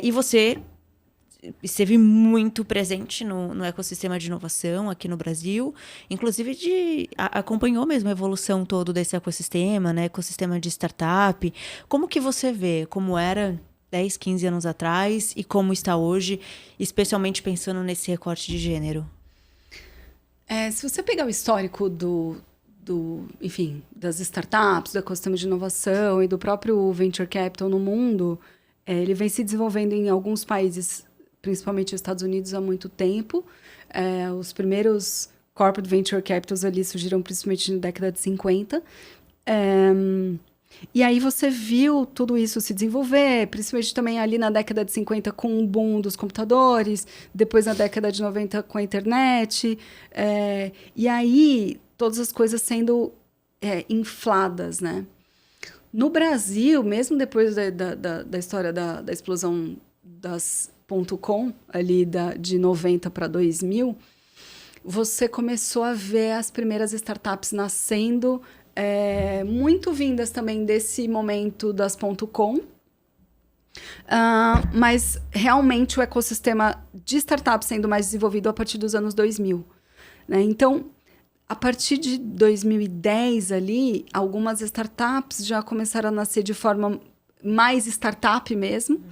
E você esteve muito presente no ecossistema de inovação aqui no Brasil, inclusive acompanhou mesmo a evolução todo desse ecossistema, né? Ecossistema de startup. Como que você vê como era 10, 15 anos atrás e como está hoje, especialmente pensando nesse recorte de gênero? Se você pegar o histórico enfim, das startups, do ecossistema de inovação e do próprio venture capital no mundo, ele vem se desenvolvendo em alguns países, principalmente os Estados Unidos, há muito tempo. Os primeiros corporate venture capitals ali surgiram principalmente na década de 50. E aí você viu tudo isso se desenvolver, principalmente também ali na década de 50 com o boom dos computadores, depois na década de 90 com a internet. E aí todas as coisas sendo infladas, né? No Brasil, mesmo depois da história da explosão das .com, ali de 90 para 2000, você começou a ver as primeiras startups nascendo, muito vindas também desse momento das .com, mas realmente o ecossistema de startups sendo mais desenvolvido a partir dos anos 2000. Né? Então, a partir de 2010 ali, algumas startups já começaram a nascer de forma mais startup mesmo,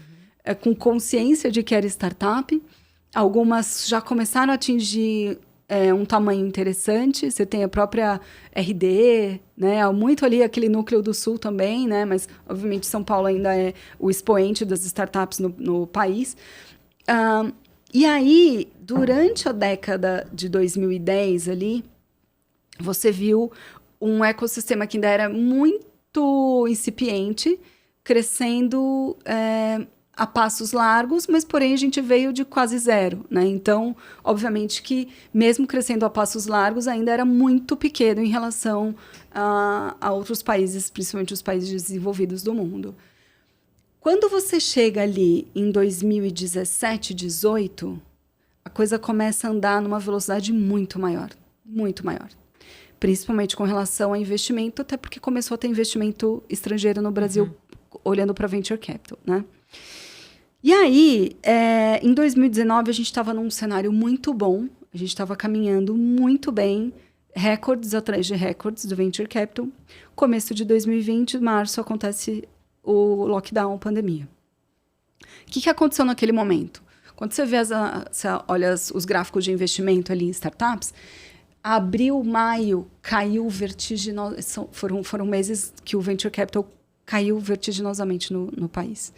com consciência de que era startup. Algumas já começaram a atingir um tamanho interessante. Você tem a própria RD, né? Muito ali aquele núcleo do Sul também, né? Mas, obviamente, São Paulo ainda é o expoente das startups no país. E aí, durante a década de 2010 ali, você viu um ecossistema que ainda era muito incipiente, crescendo a passos largos, mas, porém, a gente veio de quase zero, né? Então, obviamente que, mesmo crescendo a passos largos, ainda era muito pequeno em relação a outros países, principalmente os países desenvolvidos do mundo. Quando você chega ali em 2017, 2018, a coisa começa a andar numa velocidade muito maior, muito maior. Principalmente com relação a investimento, até porque começou a ter investimento estrangeiro no Brasil, olhando para venture capital, né? E aí, em 2019, a gente estava num cenário muito bom, a gente estava caminhando muito bem, recordes atrás de recordes do venture capital. Começo de 2020, março, acontece o lockdown, a pandemia. O que aconteceu naquele momento? Quando você vê você olha os gráficos de investimento ali em startups, abril, maio, caiu vertiginosamente. Foram meses que o venture capital caiu vertiginosamente no país.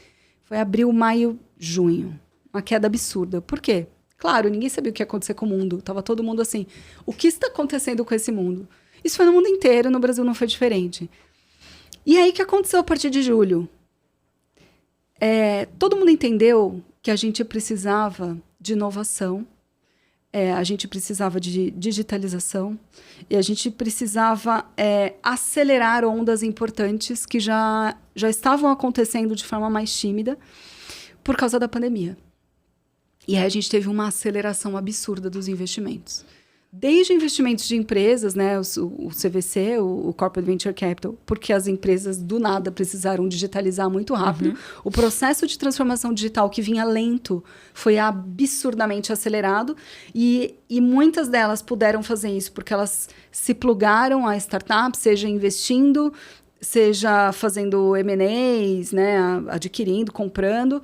Foi abril, maio, junho. Uma queda absurda. Por quê? Claro, ninguém sabia o que ia acontecer com o mundo. Estava todo mundo assim, o que está acontecendo com esse mundo? Isso foi no mundo inteiro, no Brasil não foi diferente. E aí, o que aconteceu a partir de julho? Todo mundo entendeu que a gente precisava de inovação, a gente precisava de digitalização e a gente precisava acelerar ondas importantes que já estavam acontecendo de forma mais tímida por causa da pandemia. E aí a gente teve uma aceleração absurda dos investimentos. Desde investimentos de empresas, né, o CVC, o Corporate Venture Capital, porque as empresas do nada precisaram digitalizar muito rápido. O processo de transformação digital que vinha lento foi absurdamente acelerado e muitas delas puderam fazer isso porque elas se plugaram a startups, seja investindo, seja fazendo M&As, né, adquirindo, comprando,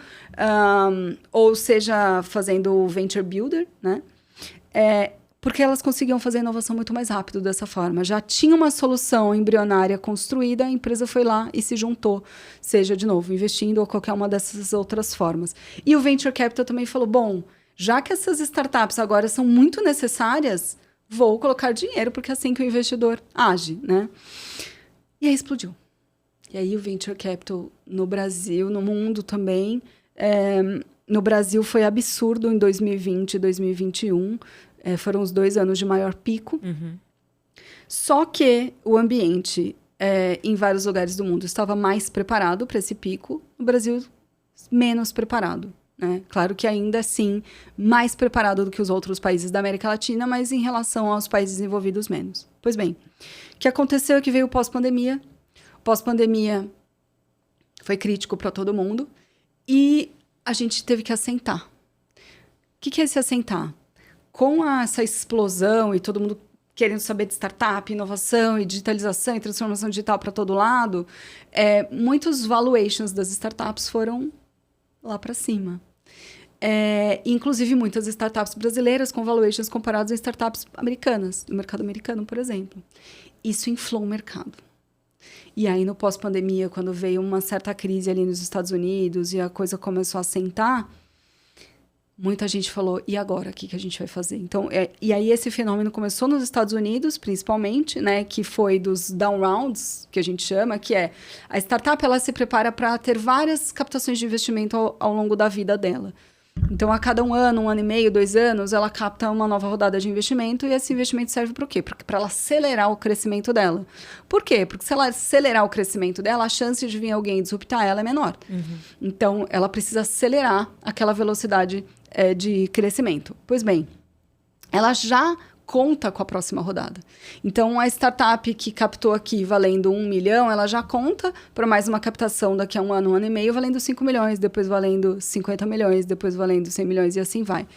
ou seja fazendo venture builder, né? Porque elas conseguiam fazer a inovação muito mais rápido dessa forma. Já tinha uma solução embrionária construída, a empresa foi lá e se juntou, seja, de novo, investindo ou qualquer uma dessas outras formas. E o Venture Capital também falou, bom, já que essas startups agora são muito necessárias, vou colocar dinheiro, porque é assim que o investidor age, né? E aí explodiu. E aí o Venture Capital no Brasil, no mundo também, no Brasil foi absurdo em 2020 e 2021, foram os 2 anos de maior pico. Só que o ambiente em vários lugares do mundo estava mais preparado para esse pico, no Brasil menos preparado. Né? Claro que ainda assim mais preparado do que os outros países da América Latina, mas em relação aos países desenvolvidos menos. Pois bem, o que aconteceu é que veio o pós-pandemia. Pós-pandemia foi crítico para todo mundo e a gente teve que assentar. O que é esse assentar? Com essa explosão e todo mundo querendo saber de startup, inovação e digitalização e transformação digital para todo lado, muitos valuations das startups foram lá para cima. Inclusive, muitas startups brasileiras com valuations comparados a startups americanas, do mercado americano, por exemplo. Isso inflou o mercado. E aí, no pós-pandemia, quando veio uma certa crise ali nos Estados Unidos e a coisa começou a sentar, muita gente falou, e agora? O que a gente vai fazer? Então, e aí esse fenômeno começou nos Estados Unidos, principalmente, né, que foi dos down rounds, que a gente chama, que é a startup, ela se prepara para ter várias captações de investimento ao longo da vida dela. Então, a cada um ano e meio, 2 anos, ela capta uma nova rodada de investimento e esse investimento serve para o quê? Para ela acelerar o crescimento dela. Por quê? Porque se ela acelerar o crescimento dela, a chance de vir alguém disruptar ela é menor. Uhum. Então, ela precisa acelerar aquela velocidade de crescimento. Pois bem, ela já conta com a próxima rodada. Então, a startup que captou aqui valendo 1 milhão, ela já conta para mais uma captação daqui a um ano e meio, valendo 5 milhões, depois valendo 50 milhões, depois valendo 100 milhões e assim vai.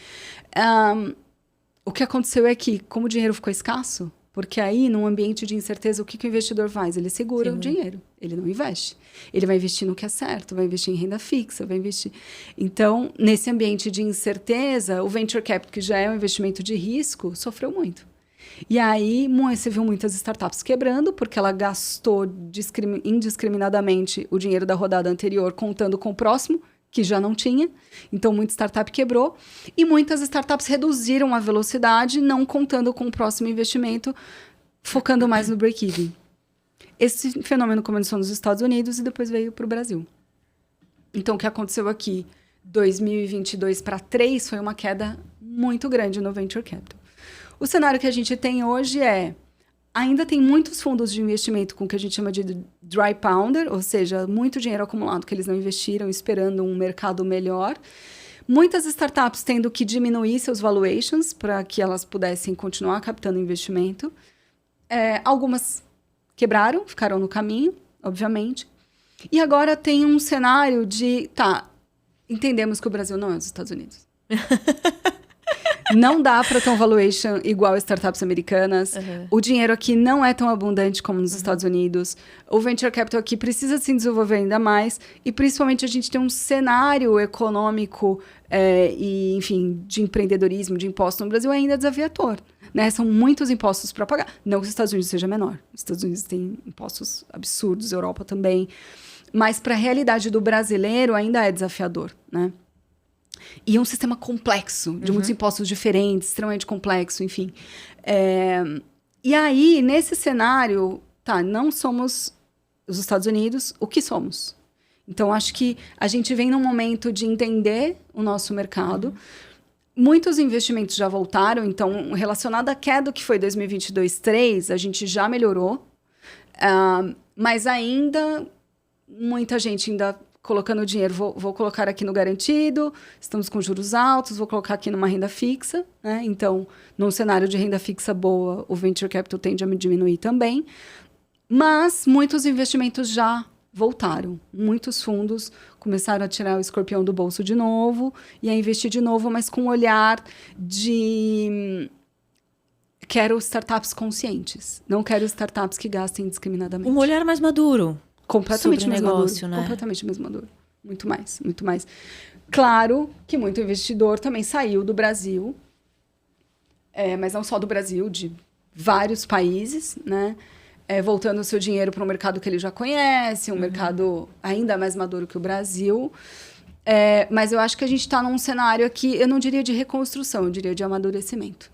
O que aconteceu é que, como o dinheiro ficou escasso, porque aí, num ambiente de incerteza, o que o investidor faz? Ele segura o dinheiro, ele não investe. Ele vai investir no que é certo, vai investir em renda fixa, vai investir... Então, nesse ambiente de incerteza, o venture capital, que já é um investimento de risco, sofreu muito. E aí, você viu muitas startups quebrando, porque ela gastou indiscriminadamente o dinheiro da rodada anterior, contando com o próximo, que já não tinha. Então, muita startup quebrou. E muitas startups reduziram a velocidade, não contando com o próximo investimento, focando mais no break-even. Esse fenômeno começou nos Estados Unidos e depois veio para o Brasil. Então, o que aconteceu aqui, 2022 para 2023, foi uma queda muito grande no venture capital. O cenário que a gente tem hoje ainda tem muitos fundos de investimento com o que a gente chama de dry powder, ou seja, muito dinheiro acumulado que eles não investiram, esperando um mercado melhor. Muitas startups tendo que diminuir seus valuations para que elas pudessem continuar captando investimento. Algumas quebraram, ficaram no caminho, obviamente. E agora tem um cenário de... entendemos que o Brasil não é os Estados Unidos. Não dá para ter um valuation igual a startups americanas. Uhum. O dinheiro aqui não é tão abundante como nos Estados Unidos. O venture capital aqui precisa se desenvolver ainda mais. E, principalmente, a gente tem um cenário econômico e, enfim, de empreendedorismo, de impostos no Brasil ainda desafiador. Né? São muitos impostos para pagar. Não que os Estados Unidos seja menor. Os Estados Unidos têm impostos absurdos, a Europa também. Mas, para a realidade do brasileiro, ainda é desafiador, né? E um sistema complexo, de muitos impostos diferentes, extremamente complexo, enfim. E aí, nesse cenário, não somos os Estados Unidos, o que somos? Então, acho que a gente vem num momento de entender o nosso mercado. Muitos investimentos já voltaram, então, relacionado à queda que foi 2022-2023, a gente já melhorou. Mas ainda, muita gente ainda... colocando dinheiro, vou colocar aqui no garantido, estamos com juros altos, vou colocar aqui numa renda fixa, né? Então, num cenário de renda fixa boa, o venture capital tende a diminuir também. Mas muitos investimentos já voltaram. Muitos fundos começaram a tirar o escorpião do bolso de novo e a investir de novo, mas com um olhar de... Quero startups conscientes, não quero startups que gastem indiscriminadamente. Um olhar mais maduro. Completamente mais negócio, maduro, né? Completamente mais maduro. Muito mais, muito mais. Claro que muito investidor também saiu do Brasil, mas não só do Brasil, de vários países, né? Voltando o seu dinheiro para um mercado que ele já conhece, um mercado ainda mais maduro que o Brasil. Mas eu acho que a gente está num cenário aqui, eu não diria de reconstrução, eu diria de amadurecimento.